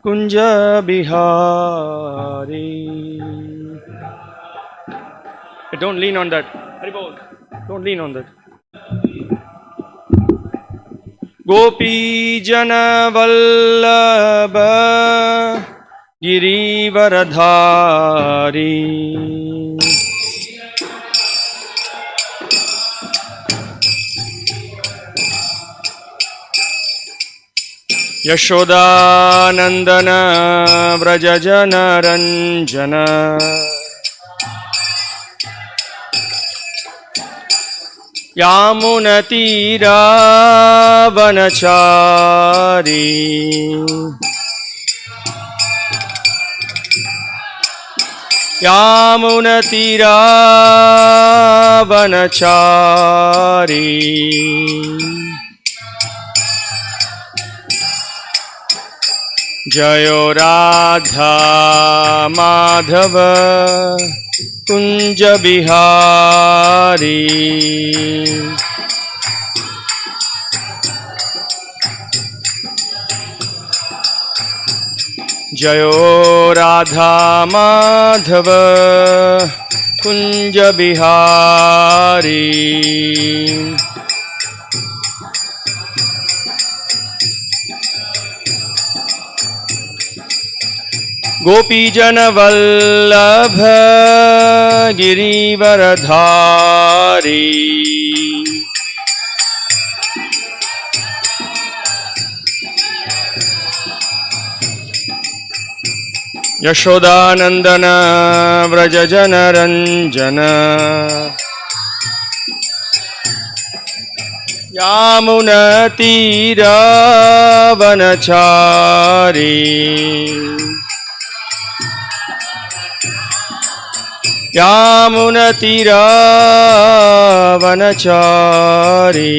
Kunj Bihari. Don't lean on that. Haribol. Don't lean on that. गोपी जन वल्लभ गिरिवरधारी. यशोदानंदन व्रज जन रंजन. यामुनतीरावनचारी. यामुनतीरावनचारी. जयो राधा माधव कुंज बिहारी. जयो राधा माधव कुंज बिहारी. गोपीजन वल्लभ गिरिवरधारी. यशोदानंदन व्रज जन रंजन. यामुनतीरावनचारी. यामुनतीरावनचारी.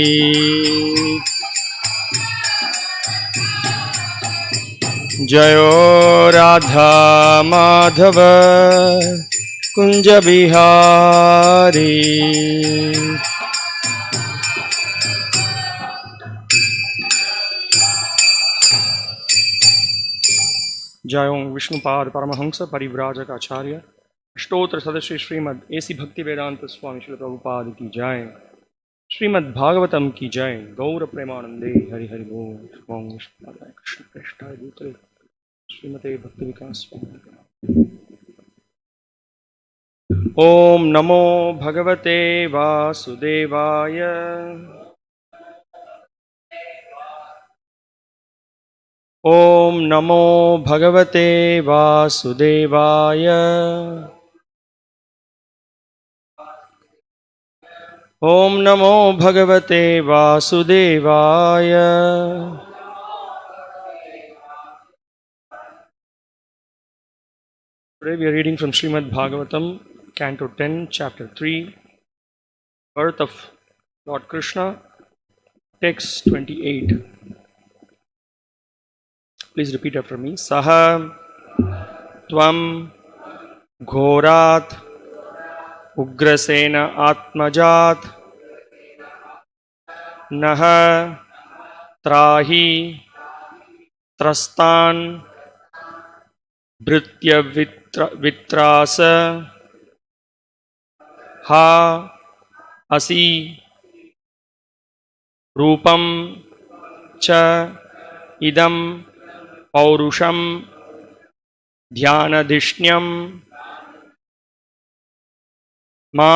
जयो राधा माधव कुंज बिहारी. जय ओं विष्णुपाद परमहंस परिव्राजक आचार्य अष्टोत्तर सदस्य श्रीमद एसी भक्ति वेदांत स्वामी श्री प्रभुपाद की जय. श्रीमद् भागवतम की जय. गौर प्रेमानंदे हरि हरि बोल. ओम विष्णुपादाय कृष्ण प्रेष्ठाय भूतले श्रीमते भक्ति विकास स्वामी. ओम नमो भगवते वासुदेवाय. ओम नमो भगवते वासुदेवाय. ओम नमो भगवते वासुदेवाय. Today we are reading from Srimad Bhagavatam, Canto 10, Chapter 3, Birth of Lord Krishna, Text 28. Please repeat after me. Saha Tvam Ghorat Ugrasena Atmajat Naha Trahi Trastan Bhritya Vitrasa Ha Asi Rupam Cha Idam Paurusham Dhyanadishnyam Ma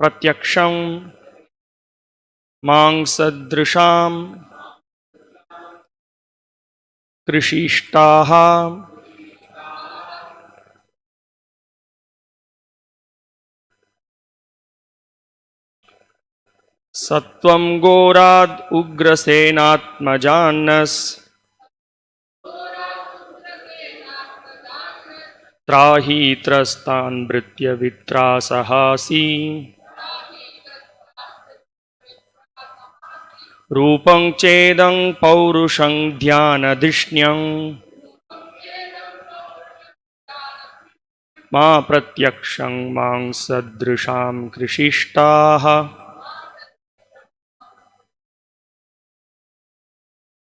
Pratyaksham Mangsadrisham Krishishtaha. Sattvam Gorad Ugrasenatmajannas Trahi Trastan Bhritya Vitrasahasi Rupang Chedang Paurushang Dhyanadishnyang Ma Pratyakshang Mangsadrisham Krishishtaha.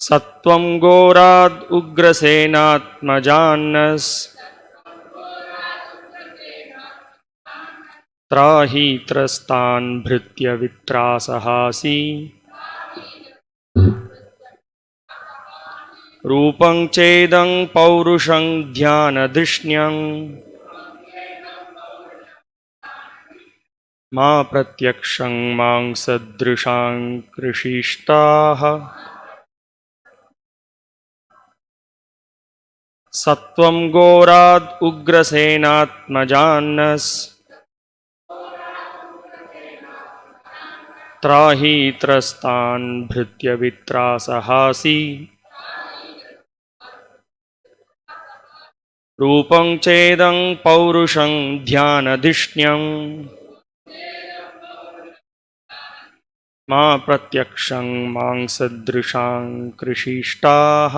सत्वं घोराद् उग्रसेनात्मजान्नस् त्राहि त्रस्तान् भृत्य वित्रासहासि रूपं चेदं पौरुषं ध्यानधिष्ण्यं मा प्रत्यक्षं मां सदृशां कृषिष्टाः सत्वं घोराद् उग्रसेनात्मजान्नस् त्राहि त्रस्तान् भृत्य वित्रासहासि रूपं चेदं पौरुषं ध्यानधिष्ण्यं मा प्रत्यक्षं मां सदृशां कृषिष्टाः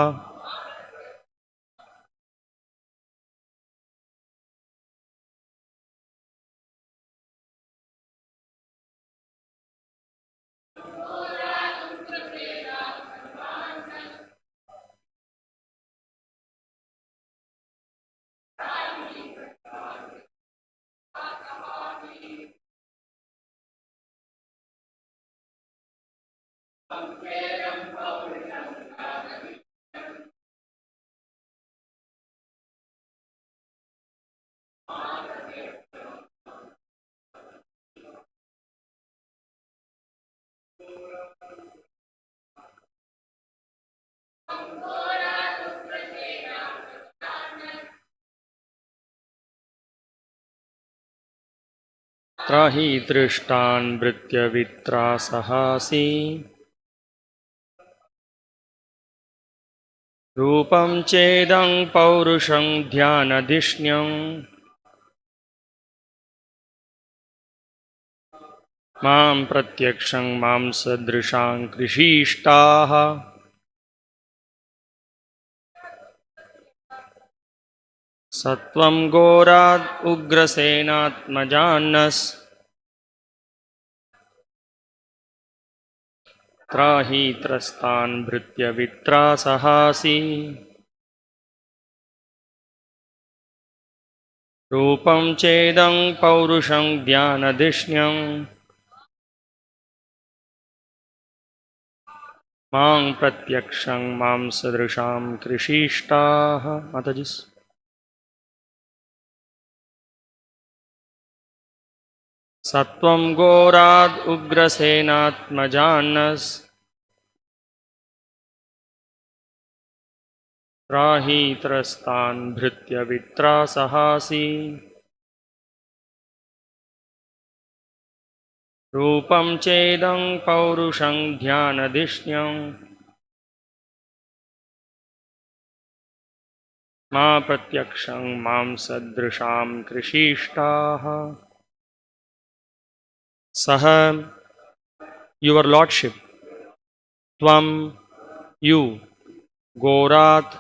त्राहि दृष्टान् भृत्य वित्रासहासि रूपं चेदं पौरुषं ध्यानधिष्ण्यं मां प्रत्यक्षं मां सदृशां कृषिष्टाः सत्वं घोराद् उग्रसेनात्मजान्नस् त्राहि त्रस्तान् भृत्य वित्रासहासि रूपं चेदं पौरुषं ध्यानधिष्ण्यं मां प्रत्यक्षं मां सदृशां कृषिष्टाः माताजी सत्वं घोराद् उग्रसेनात्मजान्नस् त्राहि त्रस्तान् भृत्य वित्रासहासि रूपं चेदं पौरुषं ध्यानधिष्ण्यं मा प्रत्यक्षं मां सदृशां कृषिष्टाः सह your lordship tvam you Gorat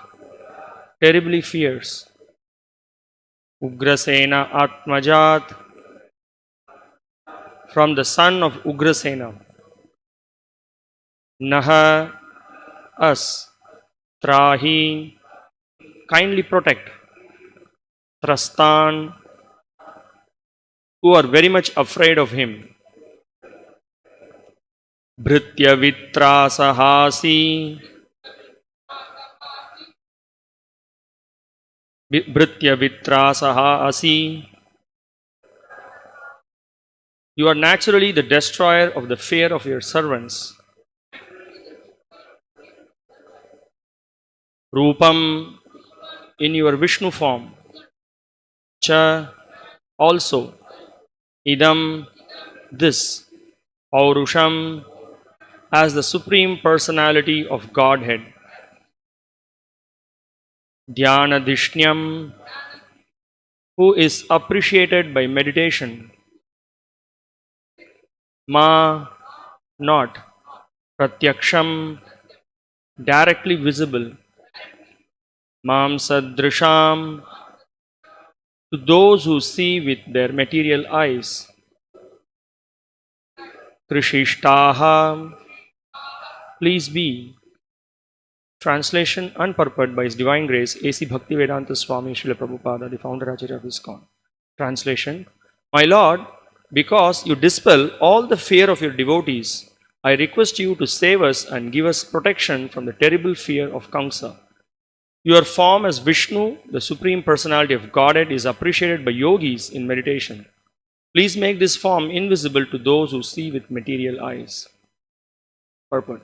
terribly fierce Ugrasena Atmajat from the son of Ugrasena Naha us Trahi kindly protect Trastan who are very much afraid of him Bhritya Vitrasahasi Bhritya Vitrasahasi You are naturally the destroyer of the fear of your servants. Rupam in your Vishnu form. Cha also. Idam this. Aurusham as the supreme personality of Godhead. Dhyanadishnyam who is appreciated by meditation. Ma not. Pratyaksham directly visible. Mam sadrisham to those who see with their material eyes. Krishishtaha please be Translation unpurported by His Divine Grace, A.C. Bhaktivedanta Swami Srila Prabhupada, the founder Acharya of ISKCON. Translation: My Lord, because you dispel all the fear of your devotees, I request you to save us and give us protection from the terrible fear of Kamsa. Your form as Vishnu, the Supreme Personality of Godhead, is appreciated by yogis in meditation. Please make this form invisible to those who see with material eyes. Purport.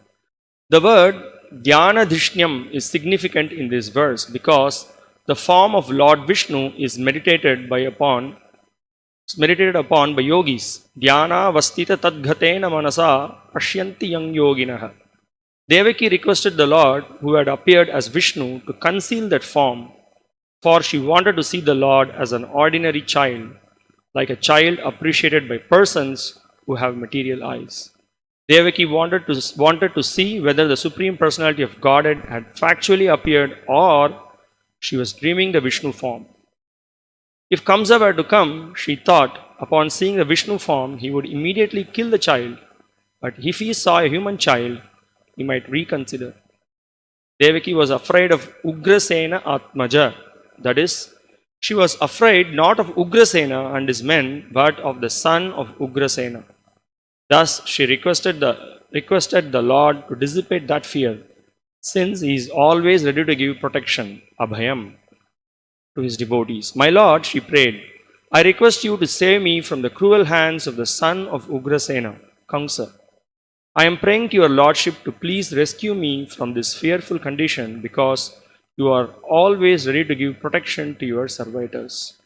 The word Dhyanadhishnyam is significant in this verse because the form of Lord Vishnu is meditated upon by yogis. Dhyana vastita tadghatena manasa pashyanti yang yoginah. Devaki requested the Lord, who had appeared as Vishnu, to conceal that form, for she wanted to see the Lord as an ordinary child, like a child appreciated by persons who have material eyes. Devaki wanted to see whether the Supreme Personality of Godhead had factually appeared or she was dreaming the Vishnu form. If Kamsa were to come, she thought, upon seeing the Vishnu form, he would immediately kill the child. But if he saw a human child, he might reconsider. Devaki was afraid of Ugrasena Atmaja. That is, she was afraid not of Ugrasena and his men, but of the son of Ugrasena. Thus, she requested the Lord to dissipate that fear, since He is always ready to give protection, Abhayam, to His devotees. My Lord, she prayed, I request you to save me from the cruel hands of the son of Ugrasena, Kamsa. I am praying to your Lordship to please rescue me from this fearful condition because you are always ready to give protection to your servitors.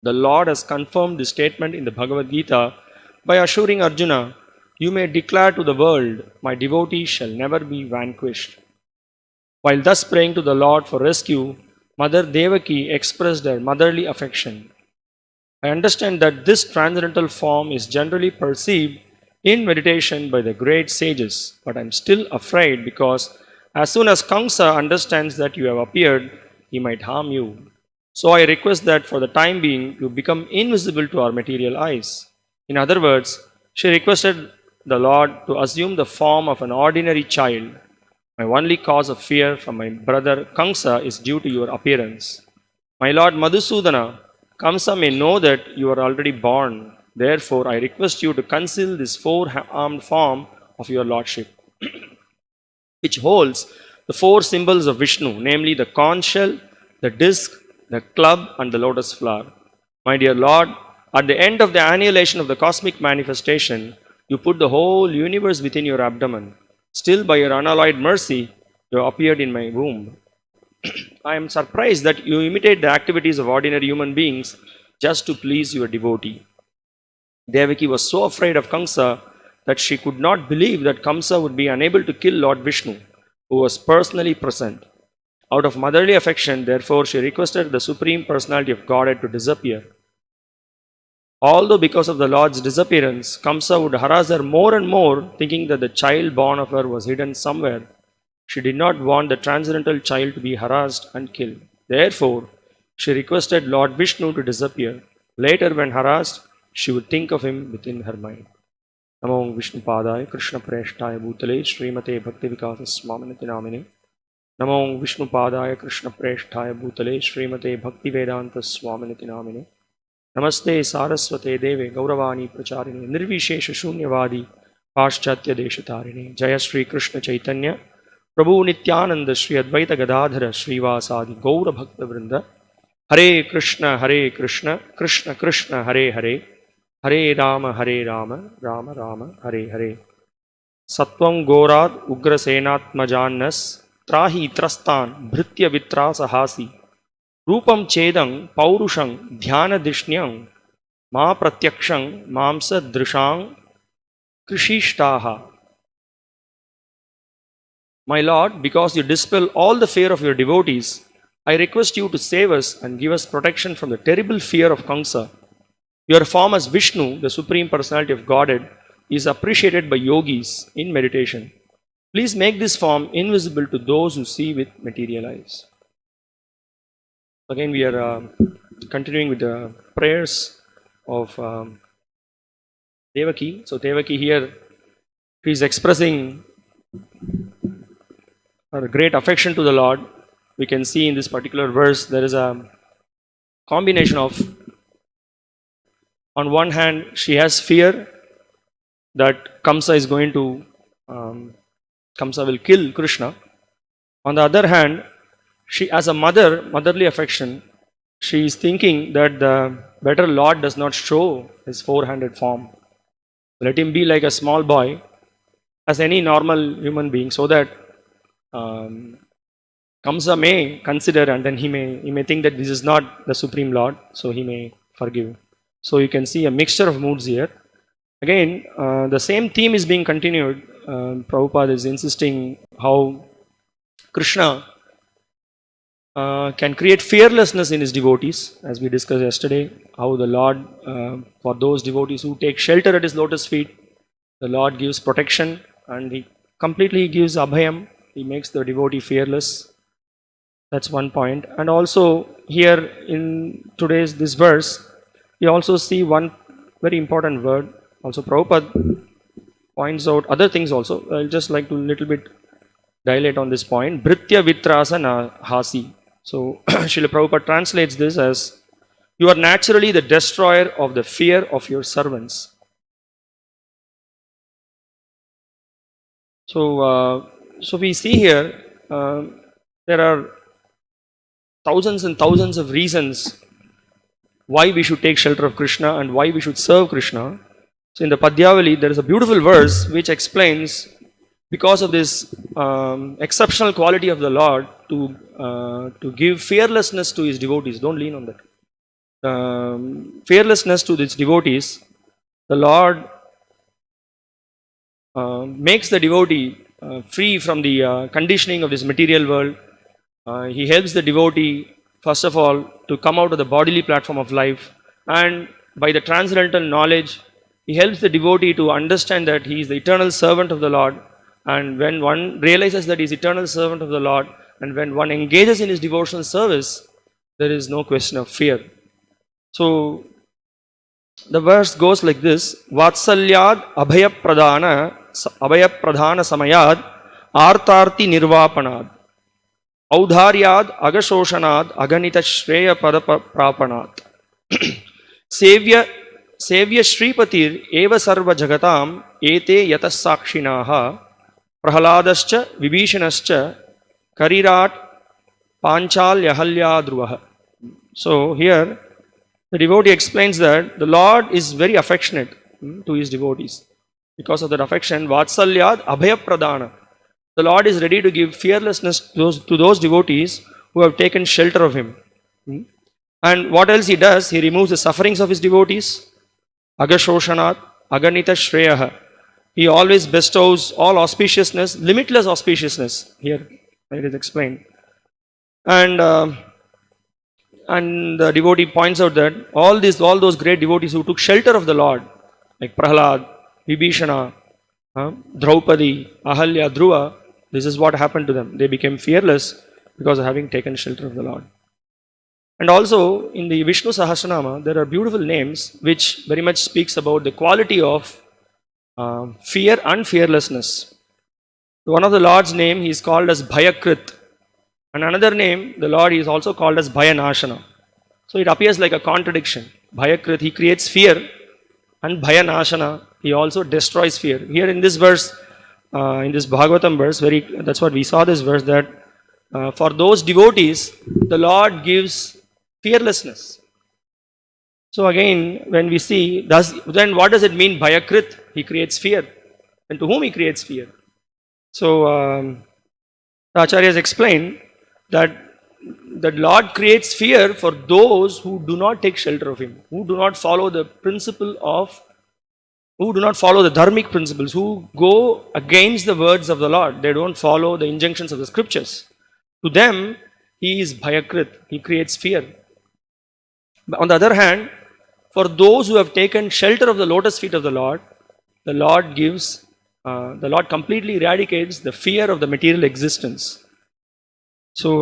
The Lord has confirmed this statement in the Bhagavad Gita by assuring Arjuna, you may declare to the world, my devotee shall never be vanquished. While thus praying to the Lord for rescue, Mother Devaki expressed her motherly affection. I understand that this transcendental form is generally perceived in meditation by the great sages, but I am still afraid because as soon as Kamsa understands that you have appeared, he might harm you. So I request that for the time being you become invisible to our material eyes. In other words, she requested the Lord to assume the form of an ordinary child. My only cause of fear from my brother Kamsa is due to your appearance. My Lord Madhusudana, Kamsa may know that you are already born. Therefore, I request you to conceal this four-armed form of your Lordship, which holds the four symbols of Vishnu, namely the conch shell, the disc, the club, and the lotus flower. My dear Lord, at the end of the annihilation of the cosmic manifestation, you put the whole universe within your abdomen. Still, by your unalloyed mercy, you appeared in my womb. I am surprised that you imitate the activities of ordinary human beings just to please your devotee. Devaki was so afraid of Kamsa that she could not believe that Kamsa would be unable to kill Lord Vishnu, who was personally present. Out of motherly affection, therefore, she requested the Supreme Personality of Godhead to disappear. Although because of the Lord's disappearance, Kamsa would harass her more and more, thinking that the child born of her was hidden somewhere, she did not want the transcendental child to be harassed and killed. Therefore, she requested Lord Vishnu to disappear. Later, when harassed, she would think of him within her mind. Namo Vishnu Padaya Krishna Preshtaya Bhutale Srimate Bhakti Vikasa Swaminati Namine. Namo Vishnu Padaya Krishna Preshtaya Bhutale Srimate Bhakti Vedanta Swaminati Namine. Namaste Saraswate Deve Gauravani Pracharini Nirvishesha Shunyavadi Paschatya Deshatarine. Jaya Sri Krishna Chaitanya Prabhu Nityananda Sri Advaita Gadadhara Srivasadi Gaura Bhakta Vrinda. Hare Krishna Krishna Krishna Hare Hare Hare Rama Rama Rama Hare Hare. Satvam Gorat Ugrasenatmajannas Trahi Trastan Bhritya Vitrasahasi Rupam Chedang Paurushang Dhyana Dishnyang Ma Pratyakshang Mamsa Drishang Krishishtaha. My Lord, because you dispel all the fear of your devotees, I request you to save us and give us protection from the terrible fear of Kamsa. Your form as Vishnu, the Supreme Personality of Godhead, is appreciated by yogis in meditation. Please make this form invisible to those who see with material eyes. Again, we are continuing with the prayers of Devaki. So Devaki here, she is expressing or a great affection to the Lord. We can see in this particular verse there is a combination of, on one hand, she has fear that Kamsa is going to, Kamsa will kill Krishna. On the other hand, she, as a mother, motherly affection, she is thinking that the better Lord does not show his four-handed form. Let him be like a small boy, as any normal human being, so that Kamsa may consider, and then he may think that this is not the Supreme Lord, so he may forgive. So you can see a mixture of moods here. Again, the same theme is being continued. Prabhupada is insisting how Krishna can create fearlessness in his devotees, as we discussed yesterday. How the Lord, for those devotees who take shelter at his lotus feet, the Lord gives protection, and he completely gives abhayam. He makes the devotee fearless. That's one point. And also here in today's this verse, we also see one very important word. Also Prabhupada points out other things also. I'll just like to little bit dilate on this point. Bhritya vitrasa hasi. So Srila Prabhupada translates this as, you are naturally the destroyer of the fear of your servants. So we see here there are thousands and thousands of reasons why we should take shelter of Krishna and why we should serve Krishna. So in the Padyavali, there is a beautiful verse which explains, because of this exceptional quality of the Lord to give fearlessness to his devotees. Don't lean on that. Fearlessness to his devotees, the Lord makes the devotee free from the conditioning of this material world. He helps the devotee, first of all, to come out of the bodily platform of life, and by the transcendental knowledge, he helps the devotee to understand that he is the eternal servant of the Lord. And when one realizes that he is eternal servant of the Lord, and when one engages in his devotional service, there is no question of fear. So the verse goes like this: Vatsalyad abhaya pradhana samayad artarti nirvapanad audharyad agashoshanad aganita shreya pada prapanat sevya shripatir eva sarva jagatam ete yatas sakshinaha prahaladascha vibhishanascha karirat panchal yahalya dhruvaha. So here the devotee explains that the Lord is very affectionate to his devotees. Because of that affection, Vatsalyad abhaya pradana, the Lord is ready to give fearlessness to those devotees who have taken shelter of him. And what else he does? He removes the sufferings of his devotees. Agashoshanat, aganita shreyaha. He always bestows all auspiciousness, limitless auspiciousness. Here it is explained. And the devotee points out that all those great devotees who took shelter of the Lord, like Prahlad, Vibhishana, Draupadi, Ahalya, Dhruva, this is what happened to them. They became fearless because of having taken shelter of the Lord. And also in the Vishnu Sahasranama, there are beautiful names which very much speaks about the quality of fear and fearlessness. One of the Lord's name, he is called as Bhayakrit. And another name, the Lord is also called as Bhayanashana. So it appears like a contradiction. Bhayakrit, he creates fear, and Bhayanashana, he also destroys fear. Here in this verse, in this Bhagavatam verse, that's what we saw this verse, that for those devotees, the Lord gives fearlessness. So again, when we see, then what does it mean, Bhayakrit? He creates fear. And to whom he creates fear? So the Acharyas explain that the Lord creates fear for those who do not take shelter of him, who do not follow the principle of, who do not follow the dharmic principles, who go against the words of the Lord. They don't follow the injunctions of the scriptures. To them, he is Bhayakrit, he creates fear. But on the other hand, for those who have taken shelter of the lotus feet of the Lord gives, the Lord completely eradicates the fear of the material existence. So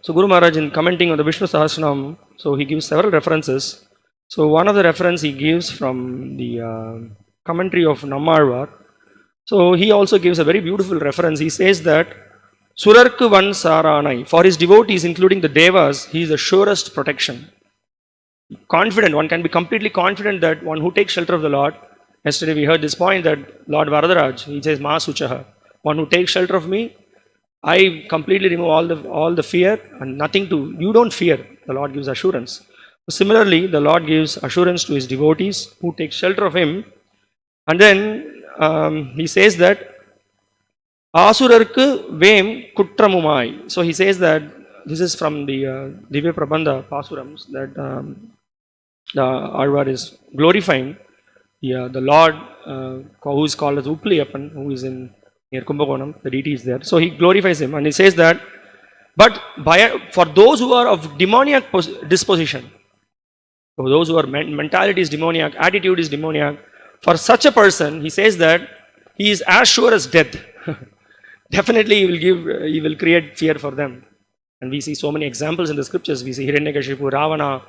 Guru Maharaj, in commenting on the Vishnu Sahasranam, so he gives several references. So one of the reference he gives from the commentary of Nammalvar. So he also gives a very beautiful reference. He says that Surarku Van Saranai, for his devotees, including the Devas, he is the surest protection. Confident, one can be completely confident that one who takes shelter of the Lord. Yesterday we heard this point that Lord Varadaraj, he says, Ma Suchaha, one who takes shelter of me, I completely remove all the fear and nothing to, you don't fear. The Lord gives assurance. Similarly, the Lord gives assurance to his devotees who take shelter of him. And then he says that Asurarku Vem Kutramumai. So he says that this is from the Divya Prabandha Pasurams that the Alvar is glorifying the Lord who is called as Uppliyappan, who is in near Kumbakonam, the deity is there. So he glorifies him and he says that, but for those who are of demoniac disposition, for those who are mentality is demoniac, attitude is demoniac, for such a person, he says that he is as sure as death. Definitely he will create fear for them. And we see so many examples in the scriptures. We see Hiranyakashipu, Ravana,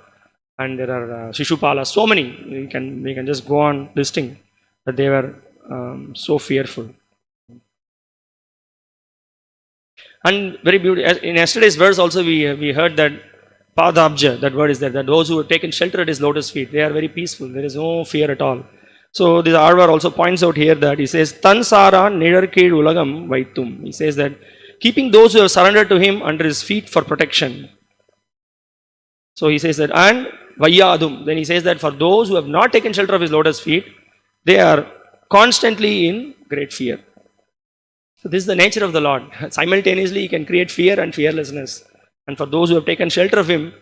and there are Shishupala, so many. We can just go on listing that they were so fearful. And very beautiful. In yesterday's verse also we heard that Padabja, that word is there, that those who have taken shelter at his lotus feet, they are very peaceful. There is no fear at all. So this Arvar also points out here that he says, Tansara Nidarkid Ulagam Vaitum. He says that keeping those who have surrendered to him under his feet for protection. So he says that, and Vayadum. Then he says that for those who have not taken shelter of his lotus feet, they are constantly in great fear. So this is the nature of the Lord. Simultaneously, he can create fear and fearlessness. And for those who have taken shelter of him,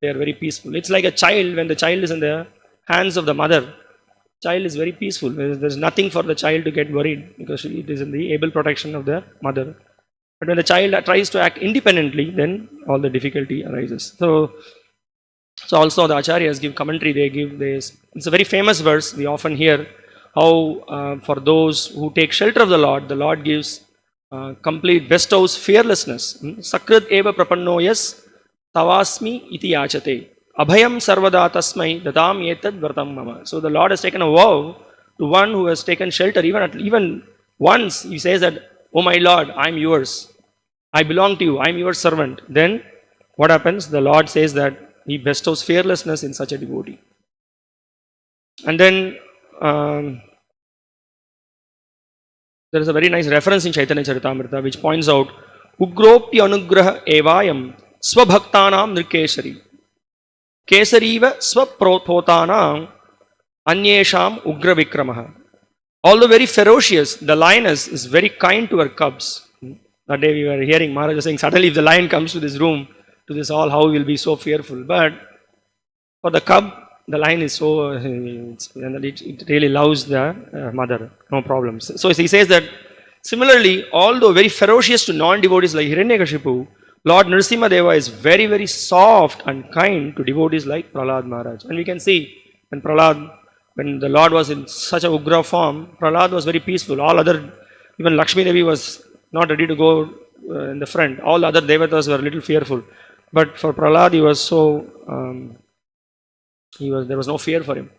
they are very peaceful. It's like a child, when the child is in the hands of the mother, child is very peaceful. There's nothing for the child to get worried because it is in the able protection of the mother. But when the child tries to act independently, then all the difficulty arises. So also the acharyas give commentary. They give this. It's a very famous verse. We often hear how for those who take shelter of the Lord gives complete, bestows fearlessness. Sakrit eva prapannoyas tavasmi iti yachate. Abhayam sarvada tasmai datam etad vratam mama. So the Lord has taken a vow to one who has taken shelter. Even once he says that, oh my Lord, I am yours. I belong to you. I am your servant. Then what happens? The Lord says that he bestows fearlessness in such a devotee. And then there is a very nice reference in Chaitanya Charitamrita which points out Ugropya anugraha evayam swabhaktanam nirkeshari kesariva swaprototanam anyesham ugra vikramaha. Although very ferocious, the lioness is very kind to her cubs. That day we were hearing Maharaj saying, suddenly if the lion comes to this room, to this hall, how he will be so fearful. But for the cub, the lion is so, it really loves the mother, no problems. So he says that similarly, although very ferocious to non-devotees like Hiranyakashipu, Lord Nrsimha Deva is very, very soft and kind to devotees like Prahlad Maharaj. And we can see when the Lord was in such a Ugra form, Prahlad was very peaceful. All other, even Lakshmi Devi was not ready to go in the front. All other devatas were a little fearful. But for Prahlad, he was so, there was no fear for him.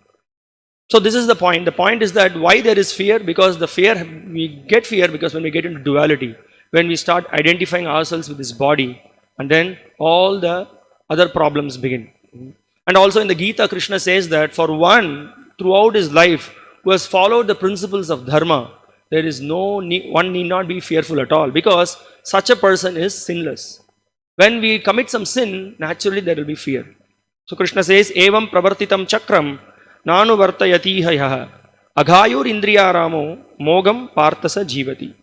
So this is the point. The point is that why there is fear? Because we get fear because when we get into duality, when we start identifying ourselves with this body, and then all the other problems begin. And also in the Gita, Krishna says that for one, throughout his life, who has followed the principles of dharma, there is one need not be fearful at all, because such a person is sinless. When we commit some sin, naturally there will be fear. So Krishna says, Evam pravartitam chakram nanu vartayati hayaha aghayur indriyaramo mogam partasa jivati.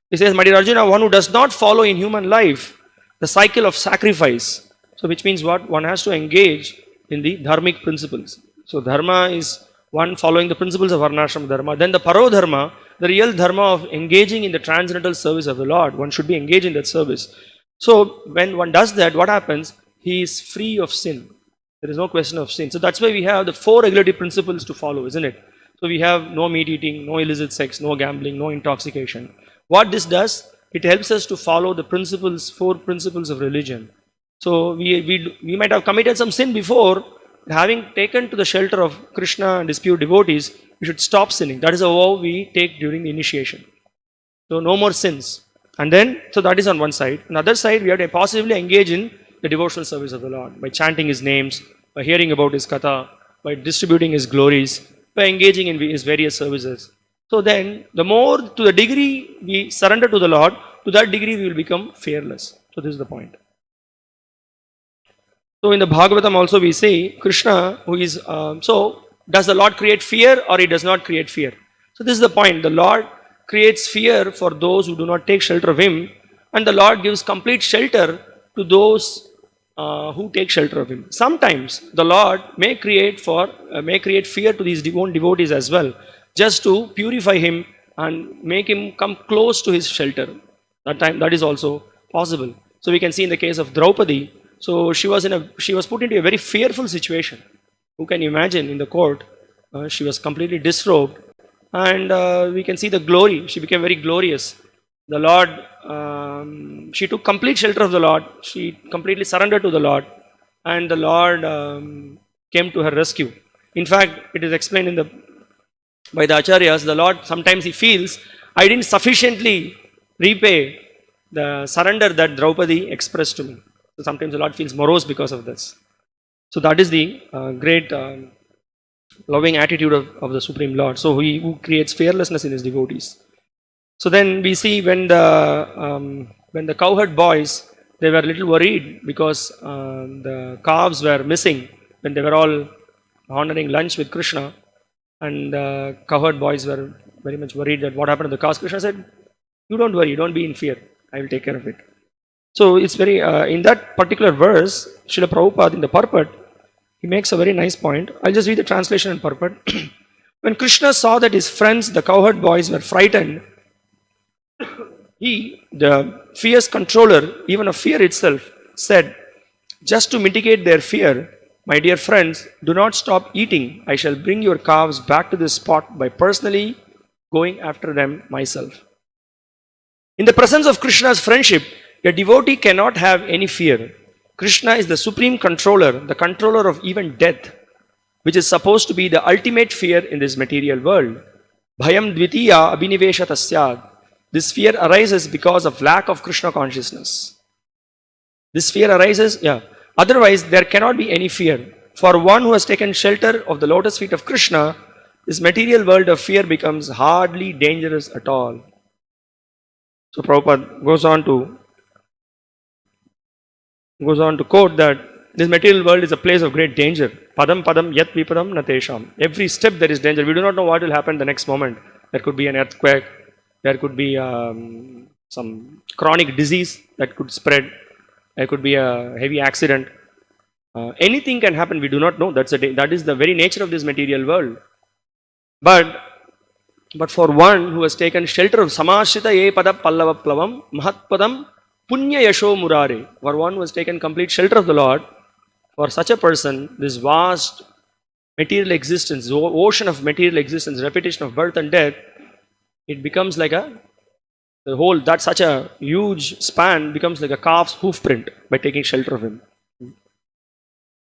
He says, my dear Arjuna, one who does not follow in human life the cycle of sacrifice, so which means what? One has to engage in the dharmic principles. So dharma is one following the principles of varnashram dharma. Then the paro dharma, the real dharma of engaging in the transcendental service of the Lord. One should be engaged in that service. So when one does that, what happens? He is free of sin. There is no question of sin. So that's why we have the 4 regulatory principles to follow, isn't it? So we have no meat eating, no illicit sex, no gambling, no intoxication. What this does, it helps us to follow the principles, 4 principles of religion. So we might have committed some sin before. Having taken to the shelter of Krishna and his pure devotees, we should stop sinning. That is a vow we take during the initiation. So no more sins. And then, so that is on one side. On the other side, we have to possibly engage in the devotional service of the Lord by chanting His names, by hearing about His katha, by distributing His glories, by engaging in His various services. So then, the more, to the degree we surrender to the Lord, to that degree we will become fearless. So this is the point. So in the Bhagavatam also we say, Krishna, who is, so does the Lord create fear or He does not create fear? So this is the point. The Lord creates fear for those who do not take shelter of Him, and the Lord gives complete shelter to those who take shelter of Him. Sometimes the Lord may create fear to these own devotees as well, just to purify him and make him come close to His shelter. That is also possible. So we can see in the case of Draupadi. So she was put into a very fearful situation. Who can imagine in the court? She was completely disrobed, and we can see the glory. She became very glorious. The Lord, she took complete shelter of the Lord. She completely surrendered to the Lord, and the Lord came to her rescue. In fact, it is explained by the acharyas. The Lord sometimes He feels, I didn't sufficiently repay the surrender that Draupadi expressed to me. So sometimes the Lord feels morose because of this. So that is the great loving attitude of the Supreme Lord. So He who creates fearlessness in His devotees. So then we see when the cowherd boys, they were a little worried because the calves were missing when they were all honoring lunch with Krishna, and the cowherd boys were very much worried that what happened to the calves. Krishna said, you don't worry, don't be in fear, I will take care of it. So it's very, in that particular verse, Srila Prabhupada in the purport, he makes a very nice point. I'll just read the translation in purport. When Krishna saw that his friends, the cowherd boys, were frightened, he, the fierce controller, even of fear itself, said, just to mitigate their fear, my dear friends, do not stop eating. I shall bring your calves back to this spot by personally going after them myself. In the presence of Krishna's friendship, a devotee cannot have any fear. Krishna is the supreme controller, the controller of even death, which is supposed to be the ultimate fear in this material world. Bhayam dvitiya abhinivesha tasyad. This fear arises because of lack of Krishna consciousness. This fear arises, otherwise there cannot be any fear. For one who has taken shelter of the lotus feet of Krishna, this material world of fear becomes hardly dangerous at all. So Prabhupada goes on to quote that this material world is a place of great danger. Padam padam yat vipadam natesham. Every step there is danger. We do not know what will happen the next moment. There could be an earthquake. There could be some chronic disease that could spread. There could be a heavy accident. Anything can happen. We do not know. That is the very nature of this material world. But for one who has taken shelter of Samashita ye pada pallava plavam mahatpadam punya yasho murare. For one who has taken complete shelter of the Lord, for such a person, this vast material existence, ocean of material existence, repetition of birth and death, it becomes like such a huge span becomes like a calf's hoof print by taking shelter of him.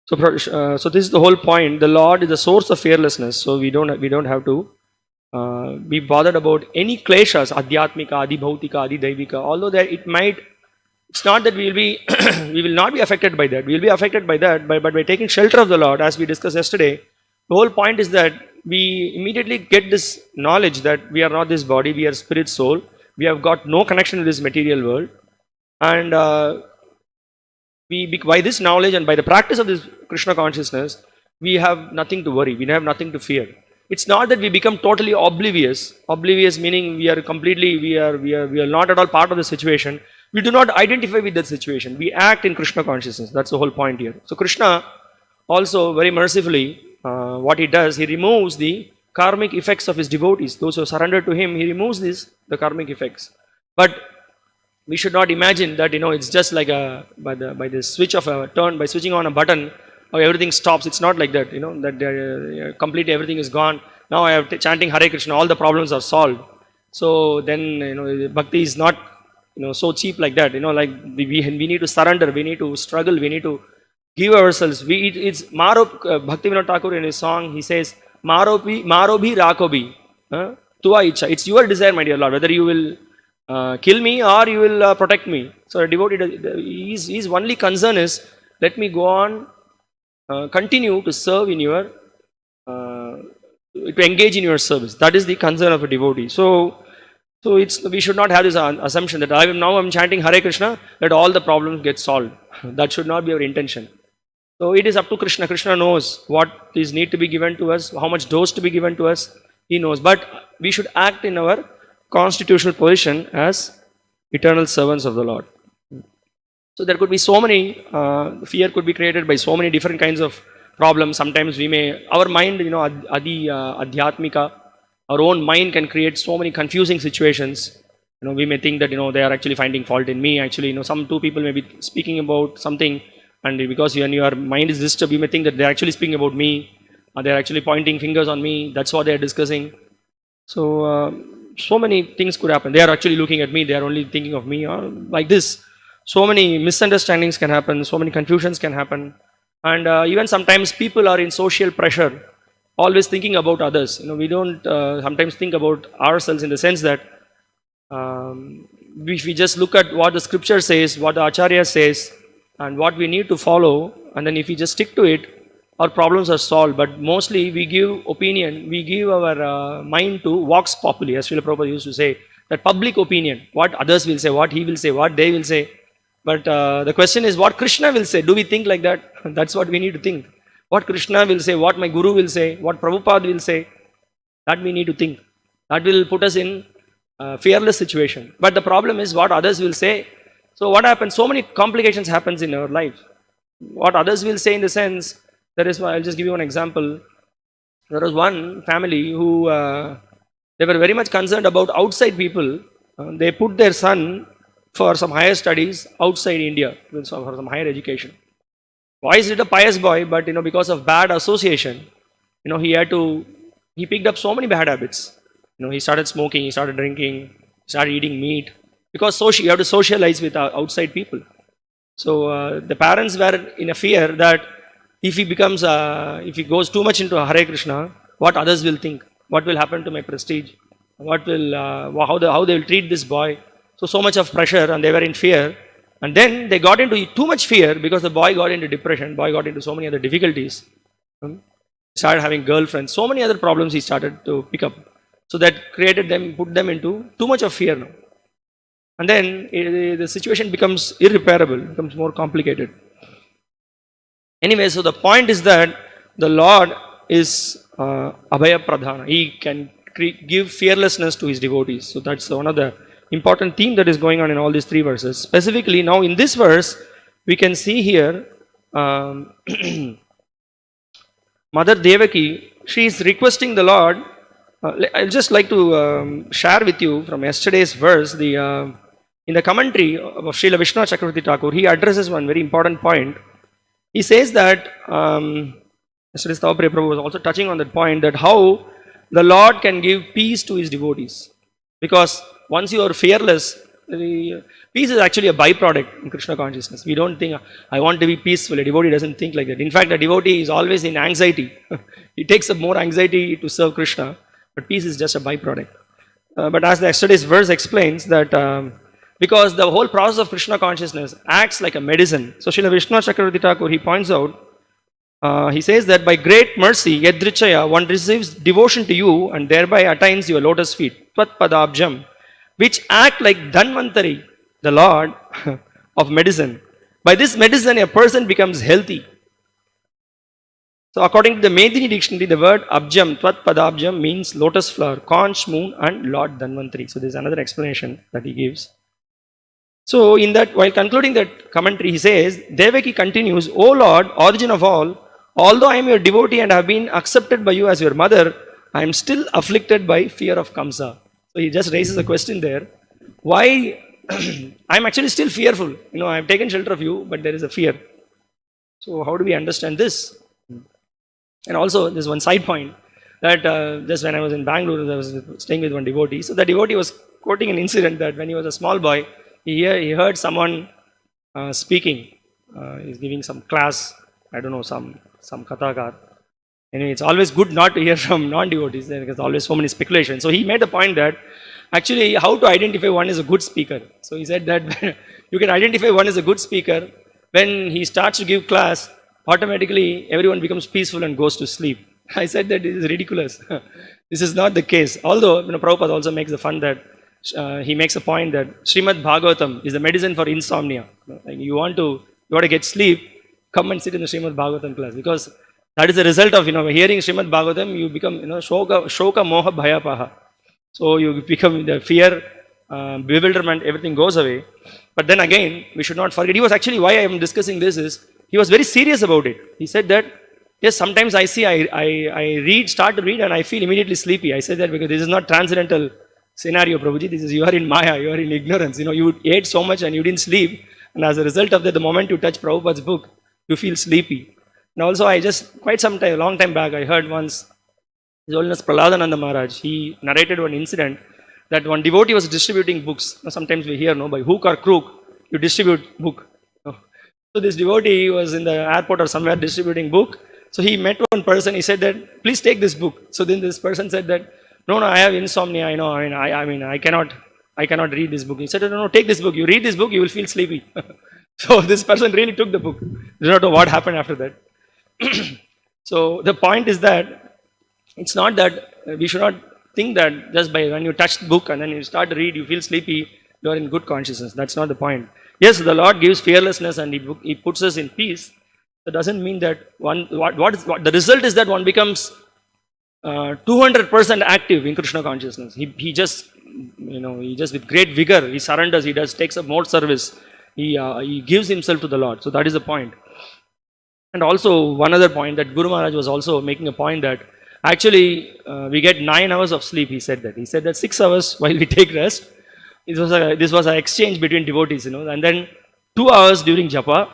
So this is the whole point. The Lord is the source of fearlessness. So we don't have to be bothered about any kleshas, adhyatmika, adibhautika, adidaivika. Although it's not that we will not be affected by that. We will be affected by that, but by taking shelter of the Lord, as we discussed yesterday. The whole point is that we immediately get this knowledge that we are not this body, we are spirit, soul. We have got no connection with this material world, and by this knowledge and by the practice of this Krishna consciousness, we have nothing to worry. We have nothing to fear. It's not that we become totally oblivious. Oblivious meaning we are not at all part of the situation. We do not identify with that situation. We act in Krishna consciousness. That's the whole point here. So Krishna also very mercifully, what he does, he removes the karmic effects of his devotees. Those who surrender to him, he removes the karmic effects. But we should not imagine that it's just like by the switch of a turn, by switching on a button, everything stops. It's not like that. That completely everything is gone. Now I am chanting Hare Krishna, all the problems are solved. So then bhakti is not so cheap like that. Like we need to surrender, we need to struggle, we need to give ourselves. It's Marup Bhaktivinoda Thakur in his song, he says, Maro bhi rako bhi. Tua icha. It's your desire, my dear Lord, whether you will kill me or you will protect me. So a devotee, his only concern is, let me go on, continue to serve in your, to engage in your service. That is the concern of a devotee. So we should not have this assumption that I'm chanting Hare Krishna, that all the problems get solved. That should not be our intention. So it is up to Krishna. Krishna knows what is need to be given to us, how much dose to be given to us. He knows. But we should act in our constitutional position as eternal servants of the Lord. So there could be so many, fear could be created by so many different kinds of problems. Sometimes our mind, adhyatmika, our own mind can create so many confusing situations. We may think that, they are actually finding fault in me. Actually, some two people may be speaking about something, and because when your mind is disturbed, you may think that they're actually speaking about me, or they're actually pointing fingers on me. That's what they're discussing. So, so many things could happen. They are actually looking at me. They are only thinking of me, or like this. So many misunderstandings can happen. So many confusions can happen. And even sometimes people are in social pressure, always thinking about others. We don't sometimes think about ourselves in the sense that we just look at what the scripture says, what the acharya says, and what we need to follow, and then if we just stick to it, our problems are solved. But mostly we give opinion, we give our mind to vox populi, as Srila Prabhupada used to say, that public opinion, what others will say, what he will say, what they will say. But the question is what Krishna will say. Do we think like that? That's what we need to think. What Krishna will say, what my Guru will say, what Prabhupada will say, that we need to think. That will put us in a fearless situation. But the problem is what others will say. So what happens? So many complications happens in our life. What others will say in the sense, I'll just give you one example. There was one family who, they were very much concerned about outside people. They put their son for some higher studies outside India, for some higher education. Why is it a pious boy? But because of bad association, he picked up so many bad habits. He started smoking, he started drinking, he started eating meat. Because you have to socialize with outside people. So the parents were in a fear that if he goes too much into Hare Krishna, what others will think, what will happen to my prestige, how they will treat this boy. So much of pressure, and they were in fear. And then they got into too much fear because the boy got into depression, boy got into so many other difficulties. Started having girlfriends, so many other problems he started to pick up. So that put them into too much of fear now. And then the situation becomes irreparable, becomes more complicated. Anyway, so the point is that the Lord is Abhaya Pradhana. He can give fearlessness to his devotees. So that's one of the important theme that is going on in all these three verses. Specifically, now in this verse, we can see here Mother Devaki, she is requesting the Lord. I'd just like to share with you from yesterday's verse, in the commentary of Srila Vishnu Chakravarti Thakur, he addresses one very important point. He says that, yesterday's Thaupariya Prabhu was also touching on that point, that how the Lord can give peace to his devotees. Because once you are fearless, peace is actually a byproduct in Krishna consciousness. We don't think, I want to be peaceful. A devotee doesn't think like that. In fact, a devotee is always in anxiety. He takes up more anxiety to serve Krishna, but peace is just a byproduct. But as the yesterday's verse explains, that because the whole process of Krishna consciousness acts like a medicine. So Srila Vishnu Chakravarti Thakur, he points out, he says that by great mercy, Yadrichaya, one receives devotion to you and thereby attains your lotus feet, Tvat Padabjam, which act like Dhanvantari, the Lord of medicine. By this medicine, a person becomes healthy. So according to the Medini dictionary, the word Abjam, Tvat Padabjam means lotus flower, conch, moon and Lord Dhanvantari. So there's another explanation that he gives. So in that, while concluding that commentary, he says, Devaki continues, O Lord, origin of all, although I am your devotee and have been accepted by you as your mother, I am still afflicted by fear of Kamsa. So he just raises a question there. Why I am actually still fearful. I have taken shelter of you, but there is a fear. So how do we understand this? And also, there's one side point that just when I was in Bangalore, I was staying with one devotee. So the devotee was quoting an incident that when he was a small boy, he heard someone speaking. He's giving some class, I don't know, some kathakar Anyway, it's always good not to hear from non-devotees. There's always so many speculations. So he made a point that actually how to identify one is a good speaker. So he said that you can identify one is a good speaker when he starts to give class, automatically everyone becomes peaceful and goes to sleep. I said that this is ridiculous. This is not the case. Although Prabhupada also makes the fun that he makes a point that Srimad Bhagavatam is the medicine for insomnia. Like you want to get sleep, come and sit in the Srimad Bhagavatam class, because that is the result of hearing Srimad Bhagavatam. You become shoka moha bhaya paha. So you become the fear, bewilderment, everything goes away. But then again, we should not forget. He was actually, why I am discussing this is he was very serious about it. He said that yes, sometimes I see I start to read and I feel immediately sleepy. I said that because this is not transcendental scenario, Prabhuji. This is you are in Maya, you are in ignorance. You ate so much and you didn't sleep, and as a result of that, the moment you touch Prabhupada's book, you feel sleepy. And also, I just quite some time, long time back, I heard once His Holiness Prahladananda Maharaj. He narrated one incident that one devotee was distributing books. Now, sometimes we hear, by hook or crook, you distribute book. So this devotee was in the airport or somewhere distributing book. So he met one person. He said that, please take this book. So then this person said that, no, I have insomnia. I cannot read this book. He said, no, take this book. You read this book, you will feel sleepy. So this person really took the book. I do not know what happened after that. So the point is that it's not that we should not think that just by when you touch the book and then you start to read, you feel sleepy, you are in good consciousness. That's not the point. Yes, the Lord gives fearlessness and He puts us in peace. That doesn't mean that the result is that one becomes 200% active in Krishna consciousness. He just with great vigor, he surrenders, takes up more service. He gives himself to the Lord. So that is the point. And also one other point that Guru Maharaj was also making a point that actually we get 9 hours of sleep. He said that 6 hours while we take rest. This was an exchange between devotees, and then 2 hours during japa,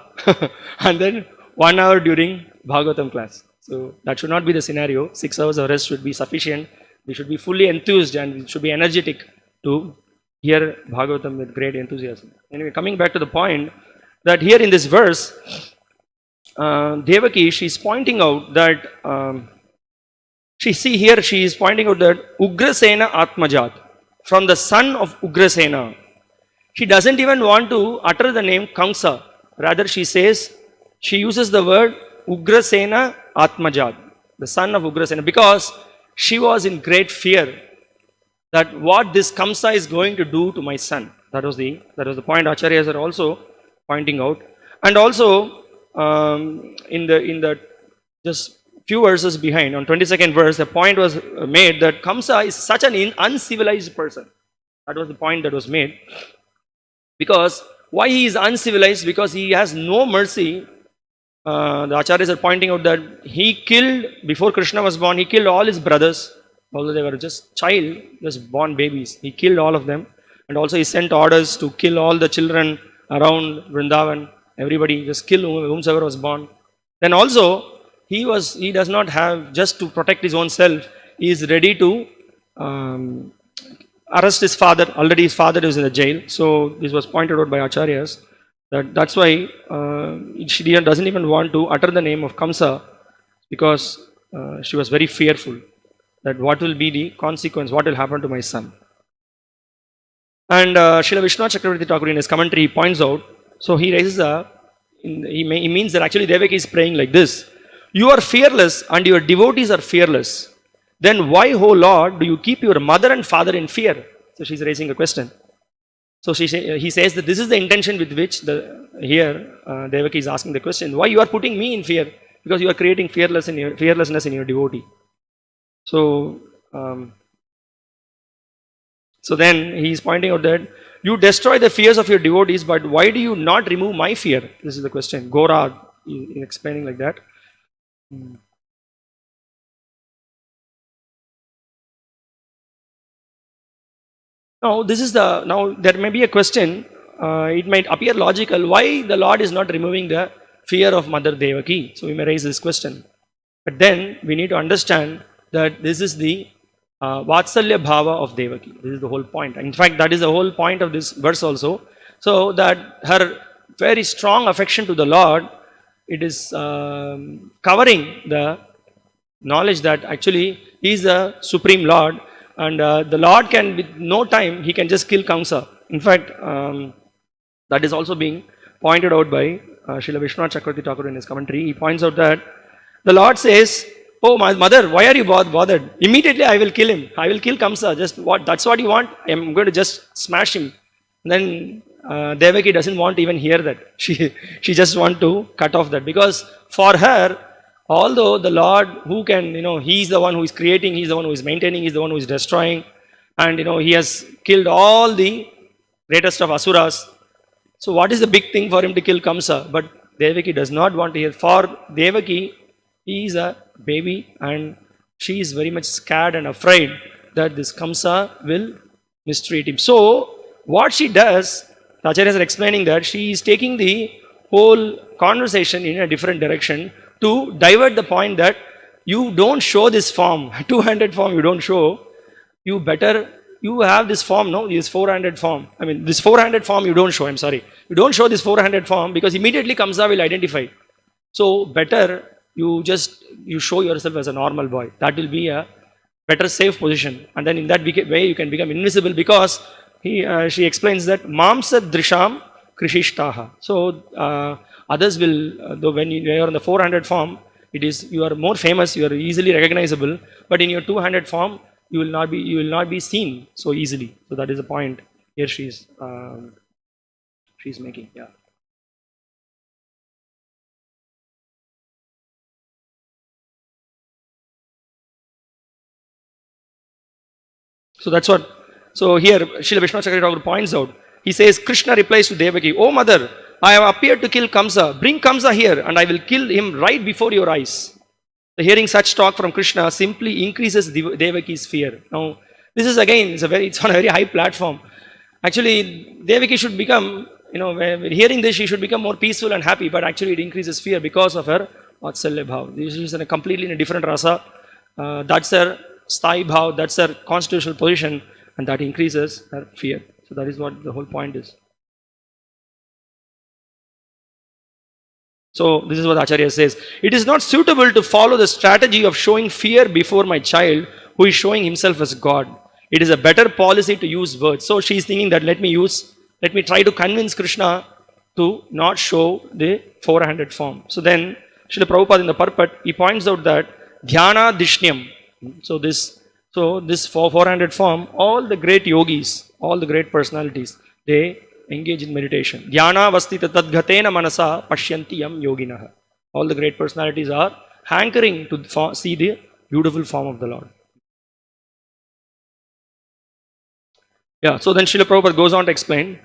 and then 1 hour during Bhagavatam class. So that should not be the scenario. 6 hours of rest should be sufficient. We should be fully enthused and we should be energetic to hear Bhagavatam with great enthusiasm. Anyway, coming back to the point that here in this verse, Devaki, she is pointing out that she is pointing out that Ugrasena Atmajat, from the son of Ugrasena. She doesn't even want to utter the name Kamsa. Rather, she uses the word Ugrasena Atmajat, the son of Ugrasena, because she was in great fear that what this Kamsa is going to do to my son. That was the point Acharyas are also pointing out. And also, in the just few verses behind, on 22nd verse, the point was made that Kamsa is such an uncivilized person. That was the point that was made. Because why he is uncivilized? Because he has no mercy. The Acharyas are pointing out that he killed, before Krishna was born, he killed all his brothers, although they were just born babies. He killed all of them. And also he sent orders to kill all the children around Vrindavan. Everybody, just kill whomsoever was born. Then also, he does not have, just to protect his own self, he is ready to arrest his father. Already his father is in the jail. So this was pointed out by Acharyas. That's why she doesn't even want to utter the name of Kamsa, because she was very fearful that what will be the consequence, what will happen to my son. And Srila Vishwanath Chakravarti Thakur in his commentary points out, so he raises he means that actually Devaki is praying like this: you are fearless and your devotees are fearless. Then why, O Lord, do you keep your mother and father in fear? So she's raising a question. So he says that this is the intention with which Devaki is asking the question. Why you are putting me in fear? Because you are creating fearlessness in your devotee. So then he is pointing out that you destroy the fears of your devotees, but why do you not remove my fear? This is the question. Gora is explaining like that. Now there may be a question. It might appear logical. Why the Lord is not removing the fear of Mother Devaki? So we may raise this question. But then we need to understand that this is the Vatsalya Bhava of Devaki. This is the whole point. In fact, that is the whole point of this verse also. So that her very strong affection to the Lord, it is covering the knowledge that actually he is the supreme Lord, and the Lord can, with no time, he can just kill Kamsa. In fact, that is also being pointed out by Srila Vishwanath Chakravarti Thakur in his commentary. He points out that the Lord says, "Oh, my mother, why are you bothered? Immediately I will kill him. I will kill Kamsa. Just what? That's what you want? I am going to just smash him." Then Devaki doesn't want to even hear that. She just want to cut off that, because for her, although the Lord who can, he is the one who is creating, he is the one who is maintaining, he is the one who is destroying, and he has killed all the greatest of asuras. So what is the big thing for him to kill Kamsa? But Devaki does not want to hear. For Devaki, he is a baby and she is very much scared and afraid that this Kamsa will mistreat him. So what she does, the acharyas are explaining that she is taking the whole conversation in a different direction to divert the point that you don't show this form, two-handed form you don't show, you have this form, no, this four-handed form. I mean, this four-handed form you don't show, I'm sorry. You don't show this four-handed form because immediately Kamsa will identify. So better you show yourself as a normal boy. That will be a better safe position. And then in that way you can become invisible, because she explains that Mamsa Drisham Krishishtaha. So others will, though when you are in the four-handed form, you are more famous, you are easily recognizable, but in your two-handed form, you will not be seen so easily. So that is the point here she's making. Yeah. So that's what. So here Srila Vishwanath Chakravarti points out. He says, Krishna replies to Devaki, "Oh mother, I have appeared to kill Kamsa. Bring Kamsa here, and I will kill him right before your eyes." So hearing such talk from Krishna simply increases Devaki's fear. Now, this is again, it's on a very high platform. Actually, Devaki should become, when hearing this, she should become more peaceful and happy, but actually it increases fear because of her Vatsalya Bhav. This is completely in a different rasa. That's her Sthai Bhav, that's her constitutional position, and that increases her fear. So that is what the whole point is. So this is what Acharya says. It is not suitable to follow the strategy of showing fear before my child who is showing himself as God. It is a better policy to use words. So she is thinking that let me try to convince Krishna to not show the four-handed form. So then Srila Prabhupada in the purport, he points out that Dhyana Dishnyam. So this four-handed form, all the great yogis, all the great personalities, they engage in meditation. Dhyana vastita tadghatena manasa pashyanti yam yoginah. All the great personalities are hankering to see the beautiful form of the Lord. Yeah, so then Srila Prabhupada goes on to explain.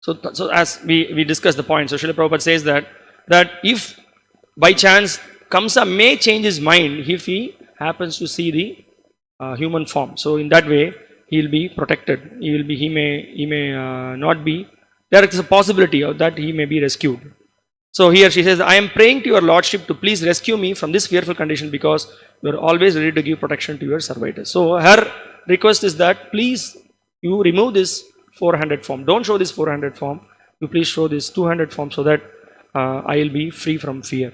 So as we discussed the point, so Srila Prabhupada says that if by chance Kamsa may change his mind if he happens to see the human form. So in that way, he will be protected. He may not be. There is a possibility of that he may be rescued. So here she says, I am praying to your Lordship to please rescue me from this fearful condition, because you are always ready to give protection to your servitors. So her request is that please you remove this four-handed form. Don't show this four-handed form. You please show this two-handed form so that I will be free from fear.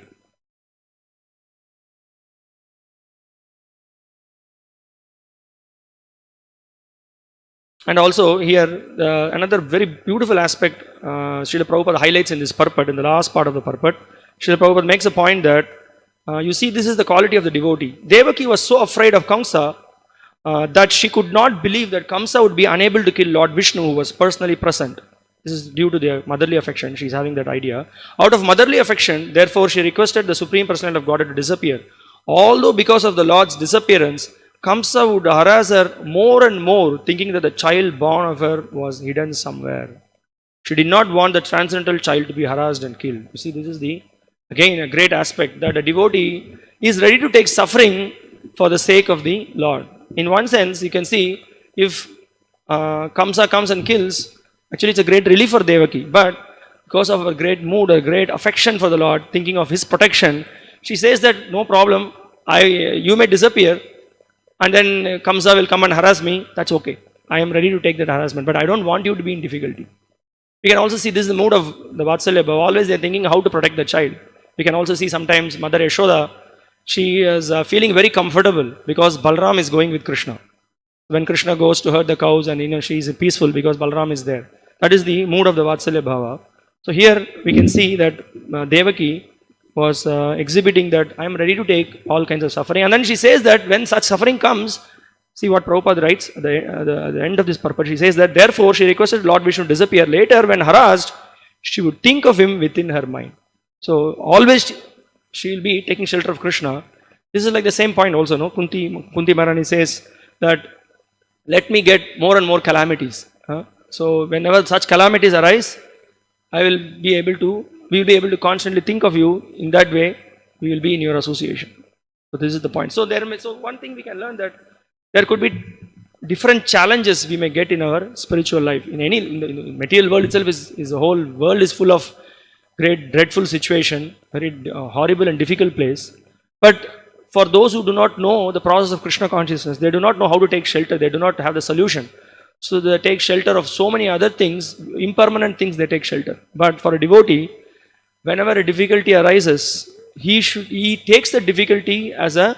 And also here, another very beautiful aspect Srila Prabhupada highlights in this purport, in the last part of the purport. Srila Prabhupada makes a point that, you see, this is the quality of the devotee. Devaki was so afraid of Kamsa that she could not believe that Kamsa would be unable to kill Lord Vishnu, who was personally present. This is due to their motherly affection. She is having that idea. Out of motherly affection, therefore, she requested the Supreme Personality of Godhead to disappear. Although because of the Lord's disappearance, Kamsa would harass her more and more, thinking that the child born of her was hidden somewhere. She did not want the transcendental child to be harassed and killed. You see, this is again a great aspect, that a devotee is ready to take suffering for the sake of the Lord. In one sense, you can see, if Kamsa comes and kills, actually it's a great relief for Devaki. But because of a great mood, a great affection for the Lord, thinking of his protection, she says that no problem, you may disappear, and then Kamsa will come and harass me. That's okay. I am ready to take that harassment, but I don't want you to be in difficulty. We can also see this is the mood of the Vatsalya Bhava. Always they're thinking how to protect the child. We can also see sometimes Mother Yashoda, she is feeling very comfortable because Balram is going with Krishna. When Krishna goes to herd the cows and she is peaceful because Balram is there. That is the mood of the Vatsalya Bhava. So here we can see that Devaki was exhibiting that I am ready to take all kinds of suffering. And then she says that when such suffering comes, see what Prabhupada writes at the end of this purport. She says that therefore she requested Lord Vishnu to disappear. Later, when harassed, she would think of him within her mind. So always she will be taking shelter of Krishna. This is like the same point also. No, Kunti Maharani says that let me get more and more calamities. So whenever such calamities arise, I will be able to. We will be able to constantly think of you. In that way, we will be in your association. So this is the point. So one thing we can learn that there could be different challenges we may get in our spiritual life. In the material world itself is the whole world is full of great dreadful situation, very horrible and difficult place. But for those who do not know the process of Krishna consciousness, they do not know how to take shelter. They do not have the solution. So they take shelter of so many other things, impermanent things. They take shelter. But for a devotee, whenever a difficulty arises, he takes the difficulty as a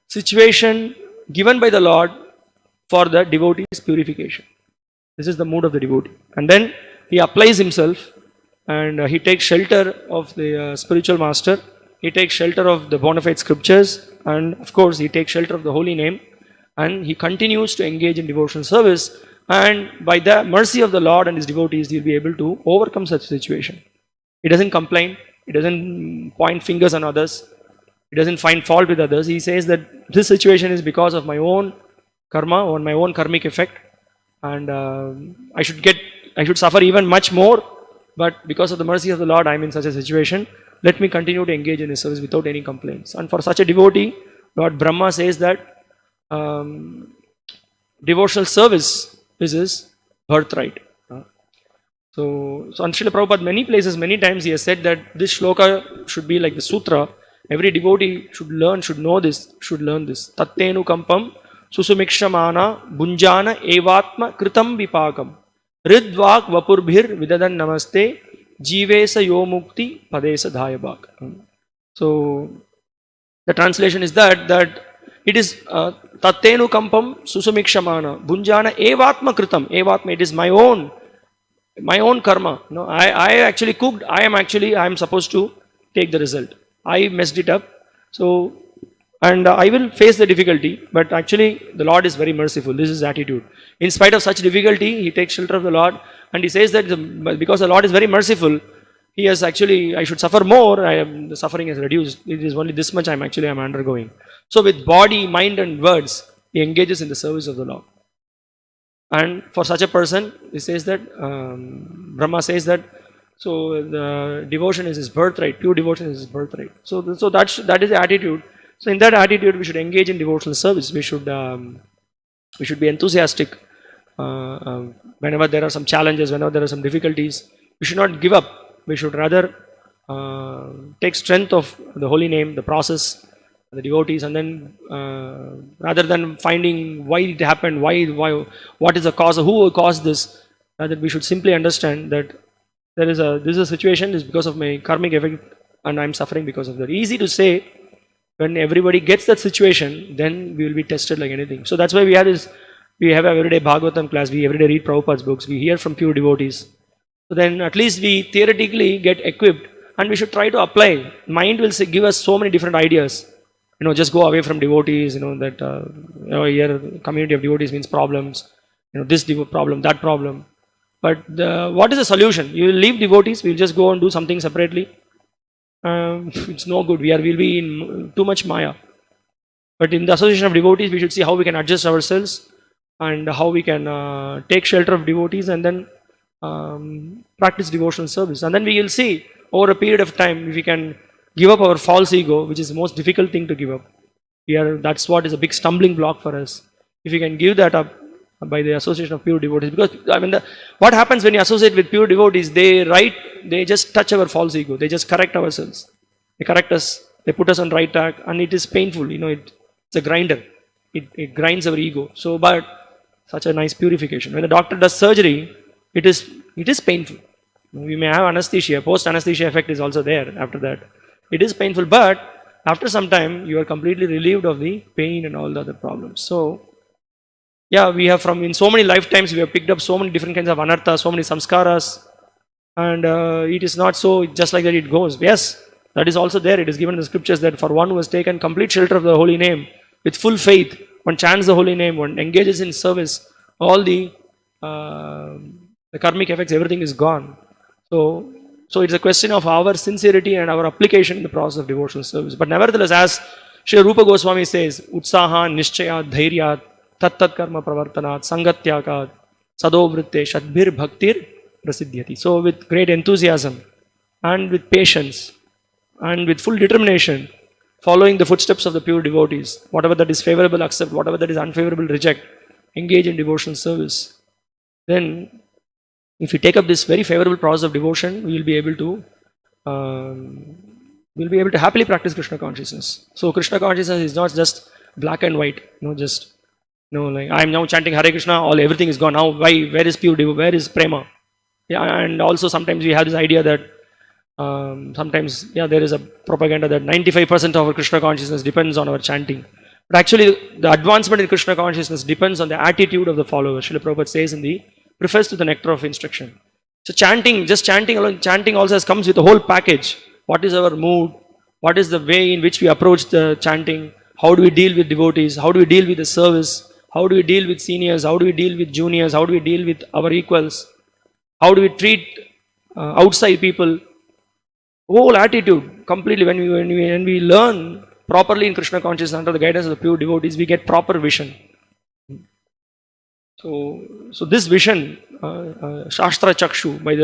situation given by the Lord for the devotee's purification. This is the mood of the devotee. And then he applies himself and he takes shelter of the spiritual master. He takes shelter of the bona fide scriptures. And of course, he takes shelter of the holy name. And he continues to engage in devotional service. And by the mercy of the Lord and his devotees, he will be able to overcome such situation. He doesn't complain. He doesn't point fingers on others. He doesn't find fault with others. He says that this situation is because of my own karma or my own karmic effect, and I should suffer even much more. But because of the mercy of the Lord, I am in such a situation. Let me continue to engage in His service without any complaints. And for such a devotee, Lord Brahma says that devotional service is his birthright. So on Srila Prabhupada, many places, many times he has said that this shloka should be like the sutra. Every devotee should learn this. Tattenu kampam susumikshamana bunjana evatma kritam vipakam ridvak vapurbhir vidadan namaste jivesa yomukti padesa dhayabak. So the translation is that it is tattenu kampam susumikshamana bunjana evatma kritam. Evatma, it is my own karma. No, I actually cooked. I am supposed to take the result. I messed it up. So, and I will face the difficulty, but actually the Lord is very merciful. This is his attitude. In spite of such difficulty, he takes shelter of the Lord, and he says that because the Lord is very merciful, he has actually, I should suffer more, the suffering is reduced. It is only this much I'm undergoing. So with body, mind and words, he engages in the service of the Lord. And for such a person, he says that, Brahma says that, so the devotion is his birthright, pure devotion is his birthright. So that is the attitude. So in that attitude, we should engage in devotional service. We should be enthusiastic whenever there are some challenges, whenever there are some difficulties. We should not give up. We should rather take strength of the holy name, the process, the devotees, and then rather than finding why it happened, why, what is the cause, who caused this, rather we should simply understand that this is a situation, is because of my karmic effect, and I'm suffering because of that. Easy to say. When everybody gets that situation, then we will be tested like anything. So that's why we have a everyday Bhagavatam class. We everyday read Prabhupada's books. We hear from pure devotees. So then at least we theoretically get equipped, and we should try to apply. Mind will give us so many different ideas. Just go away from devotees. That here community of devotees means problems. This problem, that problem. But what is the solution? You will leave devotees. We will just go and do something separately. It's no good. We'll be in too much Maya. But in the association of devotees, we should see how we can adjust ourselves and how we can take shelter of devotees and then practice devotional service. And then we will see over a period of time if we can give up our false ego, which is the most difficult thing to give up. That's what is a big stumbling block for us. If we can give that up by the association of pure devotees, because what happens when you associate with pure devotees, they just touch our false ego, they just correct ourselves, they correct us, they put us on right track, and it is painful. It's a grinder, it grinds our ego. So but such a nice purification. When the doctor does surgery, it is painful. We may have anesthesia. Post anesthesia effect is also there after that. It is painful, but after some time you are completely relieved of the pain and all the other problems. So yeah, we have from in so many lifetimes we have picked up so many different kinds of anarthas, so many samskaras, and it is not so just like that it goes. Yes, that is also there. It is given in the scriptures that for one who has taken complete shelter of the holy name with full faith, one chants the holy name, one engages in service, all uh, the karmic effects, everything is gone. So, so it's a question of our sincerity and our application in the process of devotional service. But nevertheless, as Sri Rupa Goswami says, Utsaha Nishchayat Dhairyat Tat Tat Karma Pravartanat Sangatyakat Sadovritte Shadbhir Bhaktir Prasiddhyati. So with great enthusiasm and with patience and with full determination, following the footsteps of the pure devotees, whatever that is favorable accept, whatever that is unfavorable reject, engage in devotional service. Then if we take up this very favorable process of devotion, we will be able to happily practice Krishna consciousness. So Krishna consciousness is not just black and white, just like I am now chanting Hare Krishna, all everything is gone. Now why? Where is pure devotion? Where is prema? Yeah, and also sometimes we have this idea that sometimes there is a propaganda that 95% of our Krishna consciousness depends on our chanting. But actually, the advancement in Krishna consciousness depends on the attitude of the follower. Srila Prabhupada says in the preface to the Nectar of Instruction. So chanting, just chanting alone, chanting also comes with a whole package. What is our mood? What is the way in which we approach the chanting? How do we deal with devotees? How do we deal with the service? How do we deal with seniors? How do we deal with juniors? How do we deal with our equals? How do we treat outside people? Whole attitude completely. When we learn properly in Krishna consciousness under the guidance of the pure devotees, we get proper vision. So this vision, Shastra Chakshu, by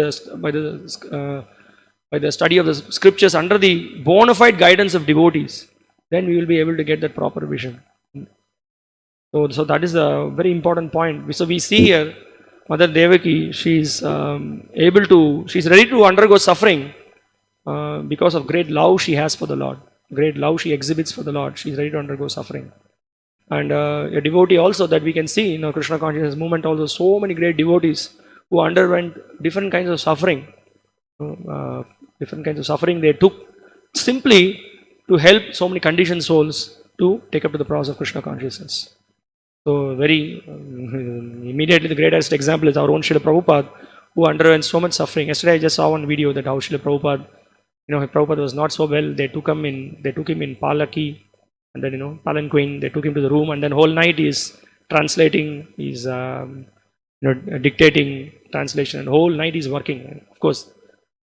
the study of the scriptures under the bona fide guidance of devotees, then we will be able to get that proper vision. So that is a very important point. So we see here Mother Devaki, she's ready to undergo suffering because of great love she has for the Lord, great love she exhibits for the Lord. She's ready to undergo suffering. And a devotee also that we can see in our Krishna consciousness movement also, so many great devotees who underwent different kinds of suffering. Different kinds of suffering they took simply to help so many conditioned souls to take up to the process of Krishna consciousness. So very immediately the greatest example is our own Srila Prabhupada, who underwent so much suffering. Yesterday I just saw one video that how Srila Prabhupada, Prabhupada was not so well. They took him in Palaki, and then palanquin. They took him to the room, and then whole night he's translating, he's dictating translation, and whole night he's working. Of course,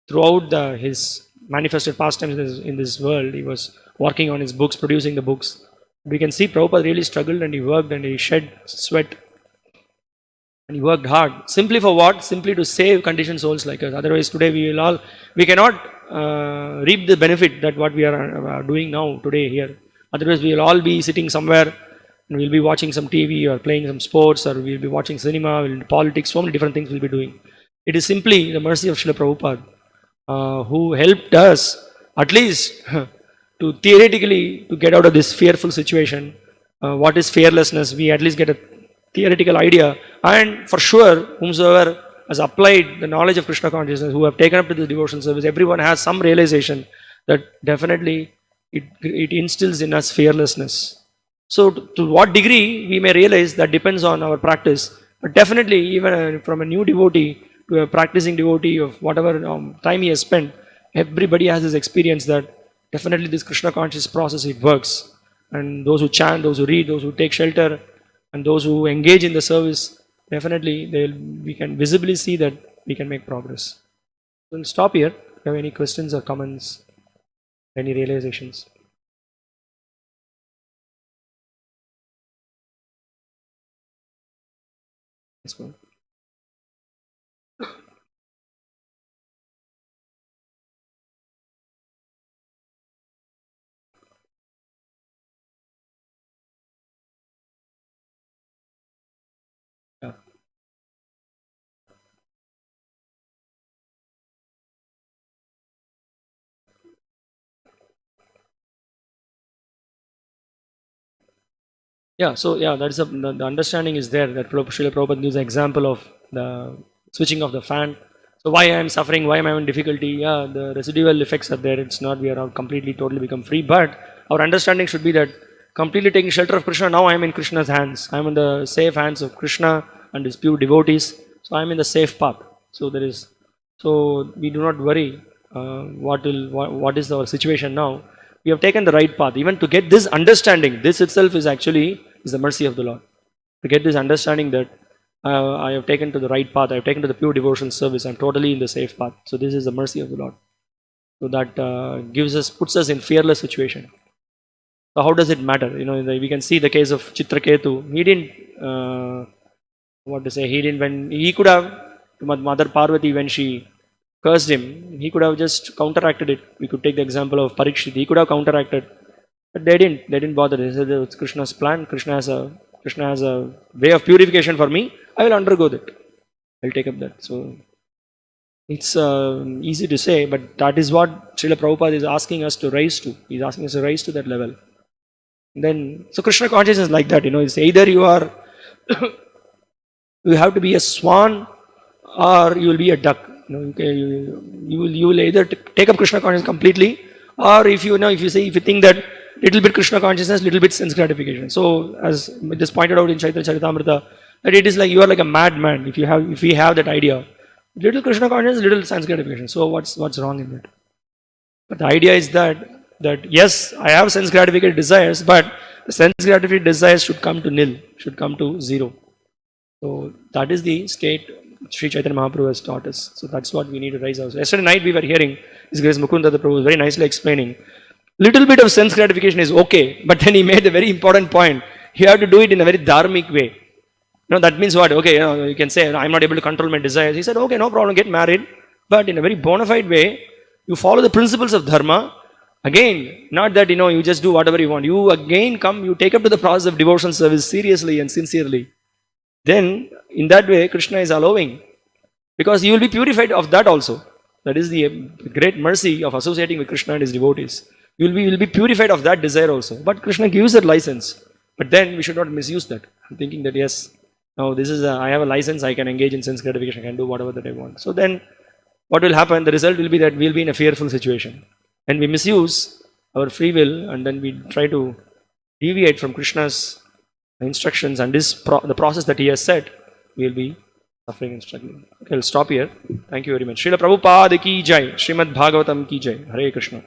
throughout his manifested pastimes in this world, he was working on his books, producing the books. We can see Prabhupada really struggled and he worked and he shed sweat and he worked hard. Simply for what? Simply to save conditioned souls like us. Otherwise, today we cannot reap the benefit that what we are doing now today here. Otherwise, we will all be sitting somewhere and we'll be watching some TV or playing some sports, or we'll be watching cinema, politics, so many different things we'll be doing. It is simply the mercy of Srila Prabhupada who helped us at least to theoretically to get out of this fearful situation. What is fearlessness? We at least get a theoretical idea, and for sure whomsoever has applied the knowledge of Krishna consciousness, who have taken up to this devotional service, everyone has some realization that definitely it instills in us fearlessness. So to what degree we may realize, that depends on our practice, but definitely even from a new devotee to a practicing devotee of whatever time he has spent, everybody has this experience that definitely this Krishna conscious process, it works. And those who chant, those who read, those who take shelter, and those who engage in the service, definitely we can visibly see that we can make progress. We'll stop here. If you have any questions or comments, any realizations? Let's go. Yeah. Yeah, so that is the understanding is there that Srila Prabhupada gives an example of the switching of the fan. So why I am suffering? Why am I in difficulty? Yeah, the residual effects are there. It's not we are all completely, totally become free. But our understanding should be that completely taking shelter of Krishna. Now I am in Krishna's hands. I am in the safe hands of Krishna and his pure devotees. So I am in the safe path. So there is. So we do not worry. What is our situation now? We have taken the right path. Even to get this understanding, this itself is actually is the mercy of the Lord. To get this understanding that I have taken to the right path, I have taken to the pure devotion service, I'm totally in the safe path. So this is the mercy of the Lord. So that puts us in fearless situation. So how does it matter? We can see the case of Chitraketu. He didn't, when he could have, Mother Parvati, when she cursed him, he could have just counteracted it. We could take the example of Parikshit. He could have counteracted, but they didn't bother. They said it's Krishna's plan. Krishna has a way of purification for me. I will undergo that. I'll take up that. So it's easy to say, but that is what Srila Prabhupada is asking us to rise to. He's asking us to rise to that level. Then, so Krishna consciousness is like that. It's either you are, you have to be a swan, or you will be a duck. You will either take up Krishna consciousness completely, or if you think that little bit Krishna consciousness, little bit sense gratification. So as it is pointed out in Chaitanya Charitamrita, that it is like you are like a madman if we have that idea. Little Krishna consciousness, little sense gratification. So what's wrong in that? But the idea is that yes, I have sense gratification desires, but the sense gratification desires should come to nil, should come to zero. So that is the state Sri Chaitanya Mahaprabhu has taught us. So that's what we need to rise ourselves. Yesterday night we were hearing His Grace Mukunda the Prabhu was very nicely explaining. Little bit of sense gratification is okay, but then he made a very important point. You have to do it in a very dharmic way. That means what? Okay, you can say, I'm not able to control my desires. He said, okay, no problem, get married, but in a very bona fide way, you follow the principles of dharma. Again, not that, you just do whatever you want. You again you take up to the process of devotion service seriously and sincerely. Then, in that way, Krishna is allowing. Because you will be purified of that also. That is the great mercy of associating with Krishna and his devotees. You will be purified of that desire also. But Krishna gives that license. But then we should not misuse that. Thinking that yes, now I have a license, I can engage in sense gratification, I can do whatever that I want. So then what will happen? The result will be that we will be in a fearful situation. And we misuse our free will and then we try to deviate from Krishna's instructions and the process that he has set, we will be suffering and struggling. Okay, I'll stop here. Thank you very much. Srila Prabhupada ki jai. Srimad Bhagavatam ki jai. Hare Krishna.